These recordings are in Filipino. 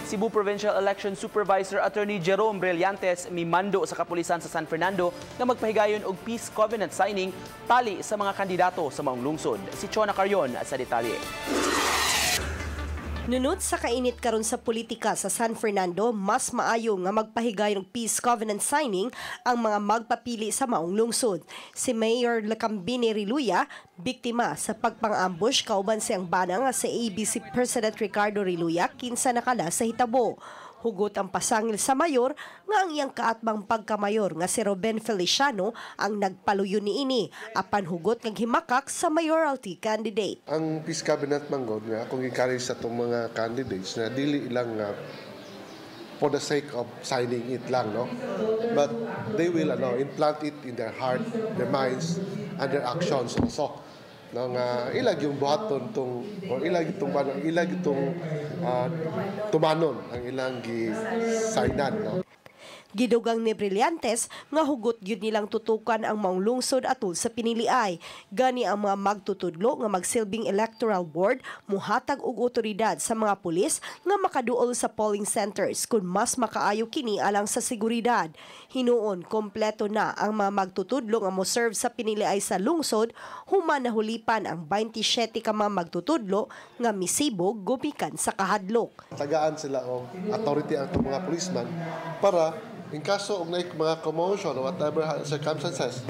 Cebu Provincial Election Supervisor Attorney Jerome Brillantes mimando sa kapolisan sa San Fernando na magpahigayon og peace covenant signing tali sa mga kandidato sa maong lungsod. Si Chona Carrion sa detalye. Nunod sa kainit karon sa politika sa San Fernando, mas maayo nga magpahigayon og peace covenant signing ang mga magpapili sa maong lungsod. Si Mayor Lacambini Riluya, biktima sa pagpang-ambush kauban siyang bana nga sa ABC President Ricardo Riluya kinsa nakala sa hitabo. Hugot ang pasangil sa mayor nga ang iyang kaatbang pagkamayor nga si Ruben Feliciano ang nagpaluyo niini apan hugot nga himakak sa mayoralty candidate. Ang peace cabinet manggod nga kung encourage sa itong mga candidates na dili ilang for the sake of signing it lang, no? But they will implant it in their heart, their minds, and their actions also. No, nga ilag yung buhaton tong or ilag itong tumanon ang ilang gi-signan, no? Gidugang ni Brillantes nga hugot gyud nilang tutukan ang maong lungsod atol sa piniliay. Gani ang mga magtutudlo nga magsilbing electoral board muhatag og otoridad sa mga pulis nga makaduol sa polling centers kung mas makaayo kini alang sa seguridad. Hinuon kompleto na ang mga magtutudlo nga mo-serve sa piniliay sa lungsod human nahulipan ang 27 ka mga magtutudlo nga misibog gumikan sa kahadlok. Tagaan sila og authority ang mga policeman para in kaso of mga commotion or whatever circumstances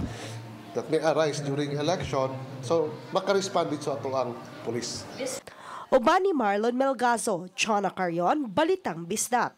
that may arise during election, so makarespond dito ato ang police. Obani Marlon Melgazo, Chona Carrion, Balitang Bisdak.